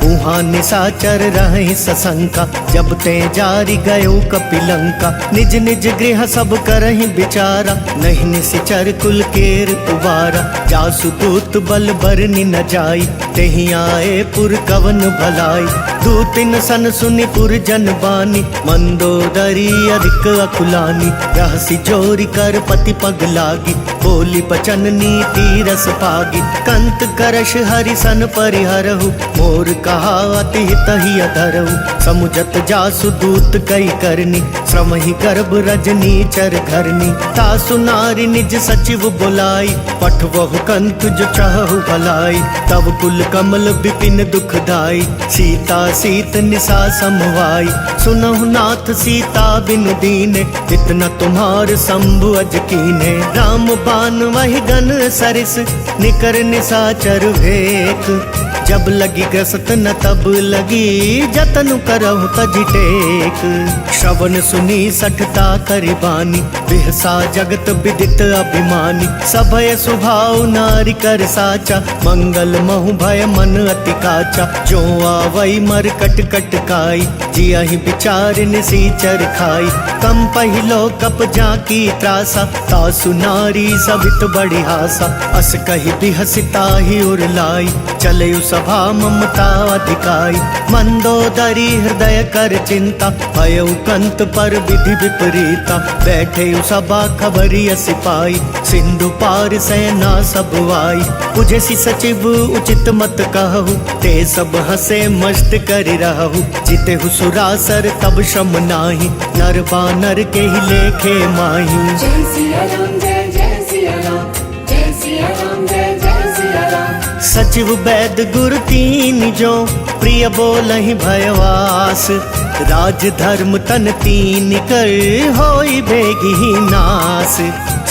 S1: उहाँ निशाचर रहि सशंका, जब ते जारी गयो कपिलंका। निज निज गृह सब करहि विचारा, नहीं निशिचर कुल केर उबारा। जासु दूत बल बरनि न जाई, तेहि आए पुर कवन भलाई। दूतिन सन सुनि पुर जन बानी, मंदोदरी अधिक अकुलानी। रहसी जोरी कर पति पग लागी, बोली बचन नीति रस पागी। कंत करश हरि सन परिहरहु, मोर कहा अति हित ही अधरहु। समुझत जासु दूत कई करनी, श्रम ही गर्भ रजनी चर घरनी। तासु नारी निज सचिव बुलाई, पठवहु कंत जो चाहु भलाई। तब कुल कमल विपिन दुखदाई, सीता सीत निशा समवाई। सुनहु नाथ सीता बिनु दीने, इतना तुम्हार शंभु अज कीने। राम बान वही गन सरिस, निकर निशाचर भेक। जब लगी ग्रसत न तब लगी, जतन करहु तजि टेक। श्रवण सुनी सठता करि बानी, बिहसा जगत विदित अभिमानी। सभय सुभाव नारी कर साचा, मंगल महु भय मन अति काचा। जो आवई मर कट कट काई, जियहि विचार निसीचर खाई। कम पहिलो कप जाकी त्रासा, तासु नारी सभित बड़ी हासा। अस कहि बिहसिता ही उर लाई, चले सभा ममता अधिकाई। मंदोदरी हृदय कर चिंता, भयउ कंत पर विधि विपरीता। बैठे सभा खबरिय सिपाही, सिंधु पार सेना सब आई। बुझसि सचिव उचित मत कहु, ते सब हंसे मस्त करि रहु। जितेहु सुरासर तब श्रम नाही, नर बानर के ही लेखे माही।
S2: जय सिया राम जय जय सिया राम, जय सिया राम जय जय सिया राम।
S1: सचिव वैद गुर तीन जो, प्रिय बोलहि भयवास, राज धर्म तन तीन कर होई बेगी नास।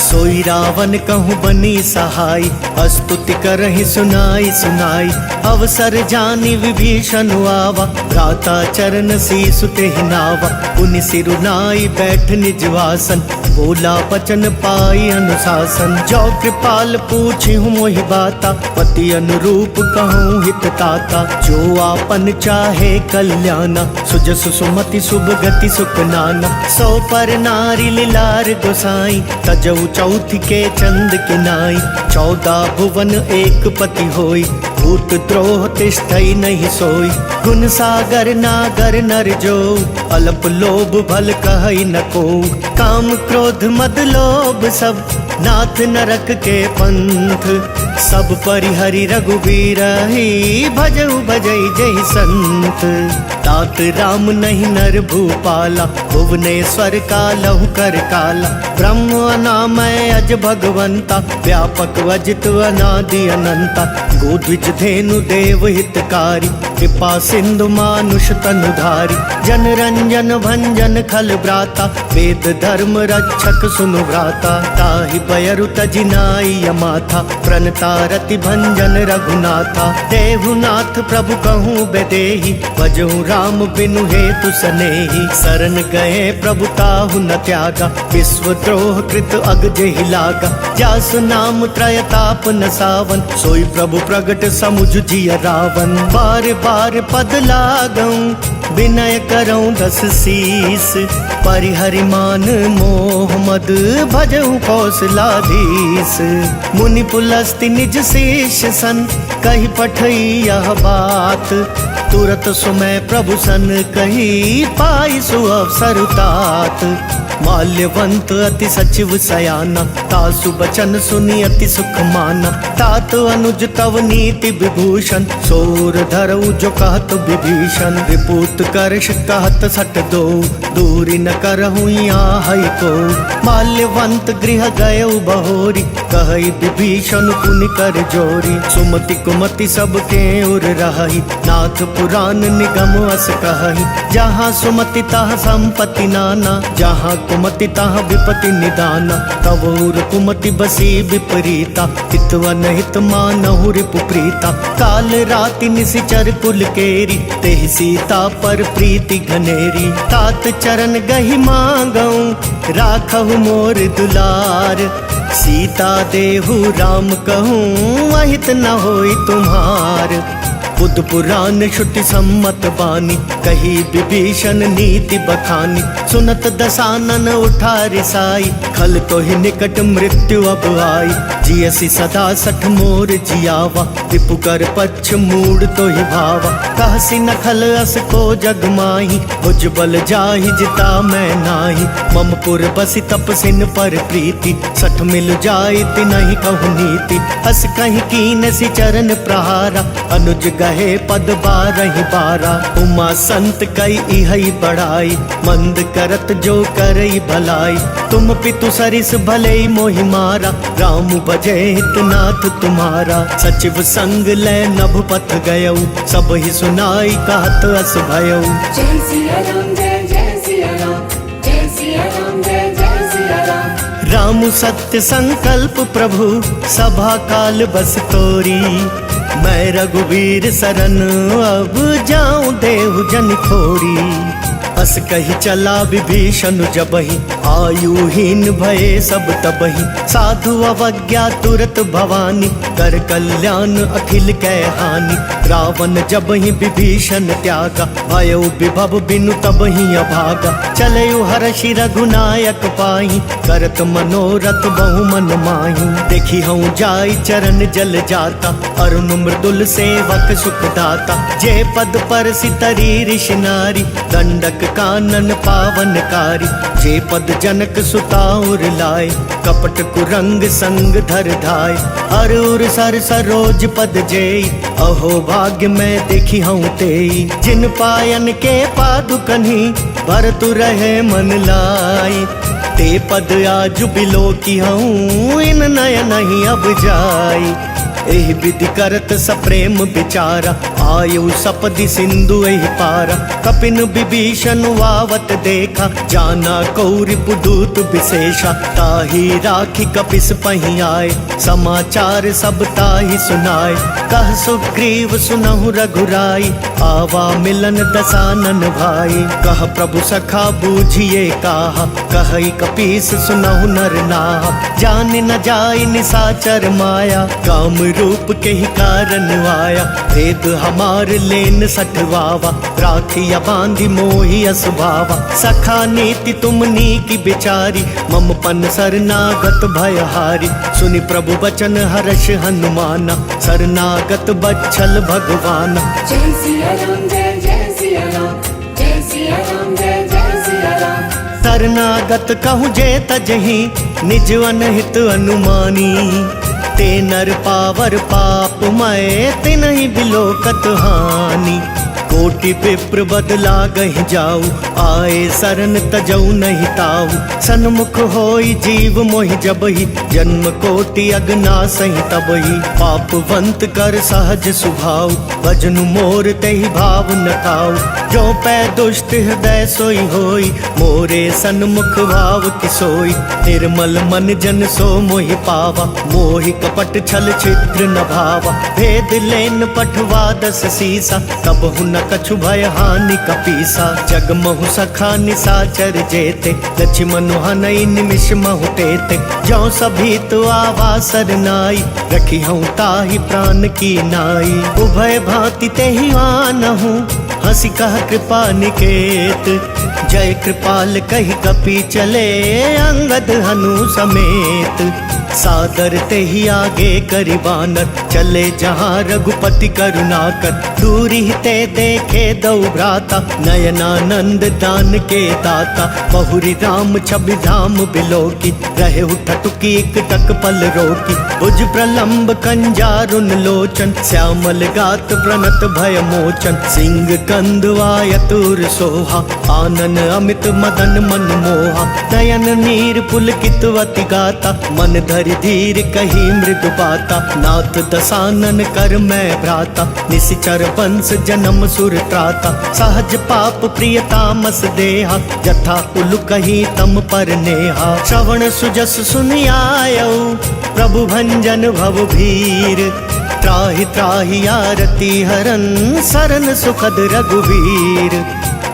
S1: सोई रावण कहूँ बनी सहाय, स्तुति करहि सुनाई सुनाई। अवसर जानी विभीषण आवा, भ्राता चरण शीसु तेहि नावा। पुनि सिरुनाई बैठ निजवासन, बोला बचन पाई अनुशासन। जो कृपाल पूछिहु मोहि बाता, पति अनुरूप कहूँ हित ताता। जो आपन चाहे कल्याणा, सुजसु सुमति शुभ गति सुख नाना। सो पर नारी लीलार गोसाई, तजऊ चौथी के चंद किनाई। 14 भुवन एक पति होई, भूत द्रोह तिष्ठई नहीं सोई। गुण सागर नागर नर जो, अल्प लोभ भल कहई न को। काम क्रोध मद लोभ सब, नाथ नरक के पंथ। सब परिहरि रघुबीर ही, भजऊ भजई जय संत। तात राम नहीं नर भूपाला, भुवनेश्वर कालहु कर काला। ब्रह्म अनामय अज भगवंता, व्यापक वजित अनादि अनंता। गोद्विज धेनु देव हितकारी, कृपा सिंधु मानुष तनुधारी। जन रंजन भंजन खल ब्राता, वेद धर्म रक्षक सुनु भ्राता। ताहि बयरु तजि नाई माथा, प्रणता रति भंजन रघुनाथा। देहुनाथ प्रभु कहूँ बेदेहि, भजहु राम बिनु हेतु सनेहि। शरण गए प्रभु ताहु न त्यागा, विश्व द्रोह कृत अग जेहि लागा। जासु नाम त्रयताप न सावन, सोई प्रभु प्रगट समुझ जिय रावण। बार बार पद लागऊं, विनय करऊं 10 शीस। परिहरि मान मोह मद, भजहु कौशलाधीश। मुनि पुलस्ति निज शेष सन, कही पठई यह बात। तुरत सुमय प्रभु सन कही, पाई सु अवसर तात। माल्यवंत अति सचिव सयाना, तासु बचन सुनी अति सुख माना। तात अनुज तव नीति विभूषण, सोर धरऊ जो कहत विभीषण। रिपुत करश कहत सट दो, दूरी न करहु यहाँ को। माल्यवंत गृह गयऊ बहोरी, कहई विभीषण पुनि कर जोरी। सुमति कुमति सबके उर रही, नाथ पुराण निगम अस कहई। जहाँ सुमति तहाँ संपत्ति नाना, जहाँ कुमति तहाँ विपति निदाना। तवोर कुमति बसी विपरीता, हितवन हित मानहु रिपु प्रीता। काल राति निशिचर कुल केरी, तेहि सीता पर प्रीति घनेरी। तात चरण गहि मांगऊं, राखहु मोर दुलार। सीता देहु राम कहूँ, अहित न होई तुम्हार। बुद्ध पुराण श्रुति सम्मत बानी, कही विभीषण नीति बखानी। सुनत दसानन उठा रिसाई, खल तो ही निकट मृत्यु अब आई। जियसी सदा 60 मोर जियावा, रिपु कर पक्ष मूड तो ही भावा। कहसी न खल अस को जग माही, भुज बल जाहि जिता मैं नाही। ममपुर बसी तपसिन पर प्रीति, 60 मिल जाई तिनहि कहु नीति। हस कहीं कीन सी चरण प्रहारा, अनुज गहे पद 12 12। उमा संत कई इहई बढ़ाई, मंद करत जो करई भलाई। तुम पितु सरिस भले मोहि मारा, राम बजे हितनाथ तुम्हारा। सचिव संग ले नभ पथ गयऊ, सब ही सुनाई कहत अस भयऊ।
S2: जय सिया राम जय जय सिया राम, जय सिया राम जय जय सिया राम।
S1: राम सत्य संकल्प प्रभु, सभा काल बस तोरी। मैं रघुवीर सरन अब जाऊं देहु जन खोरी। अस कही चला विभीषण जबहि, आयुहीन भये सब तबहि। साधु अवज्ञा तुरत भवानी, कर कल्याण अखिल कै हानि। रावण जबहि विभीषण त्यागा, भयो विभव बिनु तबहि अभागा। चलयु हर्षि रघुनायक पाहि, करत मनोरथ बहु मन माहि। देखी हूँ जाई चरण जल जाता, अरुण मृदुल सेवक सुख दाता। जे पद पर सितरी ऋषि नारी, दंडक कानन पावनकारी। जे पद जनक सुताउर लाए, कपट कुरंग संग धर धाय। अरूर सर सरोज पद जेई, अहो भाग्य मैं देखी हूँ तेई। जिन पायन के पादुकन्ही, भरतु रहे मन लाई। ते पद आज बिलो की हूँ, इन नयन नहीं अब जाई। एहि विधि करत सप्रेम विचारा, आयु सपदि सिंधु एहि पारा। कपिन विभीषण वावत देखा, जाना कौरि पुदूत विशेषा। ताहि राखी कपिस पहि आए, समाचार सब ताहि सुनाए। कह सुग्रीव सुनहु रघुराई, आवा मिलन दसानन भाई। कह प्रभु सखा बूझिए काहा, कहई कपीस सुनहु नर नाहा। जान न जाय निसाचर माया, काम रूप के ही कारण आया। भेद हमार लेन सठवावा, राखिया बांधि मोहि असुभावा। सखा नीति तुमनी की बिचारी, मम पन शरणागत भयहारी। सुनि प्रभु बचन हर्ष हनुमाना, शरणागत बच्छल भगवाना।
S2: जय सिया राम जय जय सिया राम, जय सिया राम जय जय सिया राम।
S1: शरणागत कहूँ जे तजहि, निज अनहित अनुमानी। ते नर पावर पाप मय, तिनहि बिलोकत हानि। कोटि विप्र बदला गहि जाऊ, आए शरण तजऊ नहीं ताऊ। सन्मुख होई जीव मोहि जबहि, जन्म कोटि अगना सहि तबहि। पापवंत कर सहज सुभाऊ, भजनु मोर तेहि भाव न खाऊ। जो पै दुष्ट हृदय सोई होई, मोरे सन्मुख भाव किसोई। निर्मल मन जन सो मोहि पावा, मोहि कपट छल छिद्र न भावा। भेद लेन पठवा दस सीसा, तब हुन कछु भय हानि कपीसा। जग महु सखा निसाचर जेते, लक्ष्मण हनई निमिष महु तेते। जो सभी तो आवा सरनाई, रखी हूँ ताहि प्राण की नाई। उभय भांति तेहि आनहु, हंसी कह कृपा निकेत। जय कृपाल कहि कपि चले, अंगद हनु समेत। सादर तेहि आगे करि बानर, चले जहाँ रघुपति करुणाकर। दूरी ते देखे दऊ भ्राता, नयनानंद दान के दाता। बहुरी राम छवि धाम बिलोकी, रहे उठटुकी एक टक पल रोकी। भुज प्रलंब कंजारुन लोचन, श्यामल गात प्रणत भय मोचन। सिंह कंद वायतुर सोहा, आनन अमित मदन मन मोहा। नयन नीर पुलकितवति गाता, मन धरि धीर कही मृदु बाता। नाथ दसानन कर मैं भ्राता, निशिचर वंश जन्म सुर त्राता। सहज पाप प्रिय तामस देहा, जथा कुल कही तम पर नेहा। श्रवण सुजस सुनि आयऊ, प्रभु भंजन भव भीर। त्राहि त्राहि आरती हरन, सरन सुखद रघुवीर।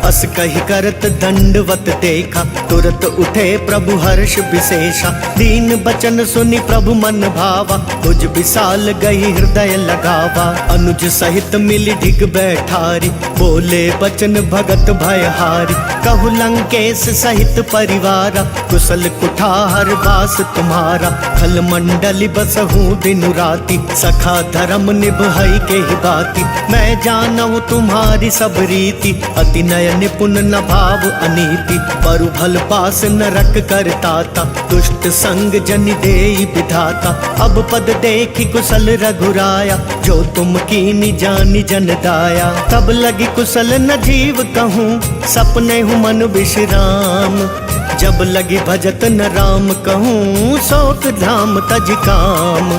S1: अस कही करत दंडवत देखा, तुरत उठे प्रभु हर्ष विशेषा। दीन बचन सुनि प्रभु मन भावा, तुझ विशाल गई हृदय लगावा। अनुज सहित मिली ढिग बैठारी, बोले बचन भगत भयहारी। कहु लंकेश सहित परिवारा, कुशल कुठार वास तुम्हारा। खल मंडली बसहूँ दिनु राति, सखा धर्म निभई के ही बाती। मैं जानऊ तुम्हारी सब रीति, अति नय निपुण न भाव अनीति। परु भल पास नरक करताता, दुष्ट संग जन देई विधाता। अब पद देखी कुशल रघुराया, जो तुम कीनी जानी जन दाया। तब लगी कुशल न जीव कहूँ, सपने हूँ मन विश्राम। जब लगी भजत न राम कहूँ, शोक धाम तज काम।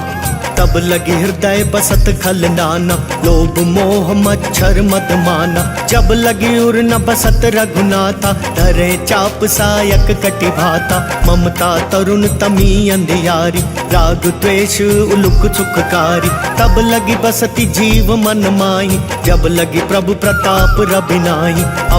S1: तब लगी हृदय बसत खल नाना, लोभ मोह मच्छर मद माना। जब लगी उर न बसत रघुनाथा, धरे चाप सायक कटि भाता। ममता तरुण तमी अंधियारी, राग द्वेष उलुक सुखकारी। तब लगी बसती जीव मन माही, जब लगी प्रभु प्रताप रबिनाही।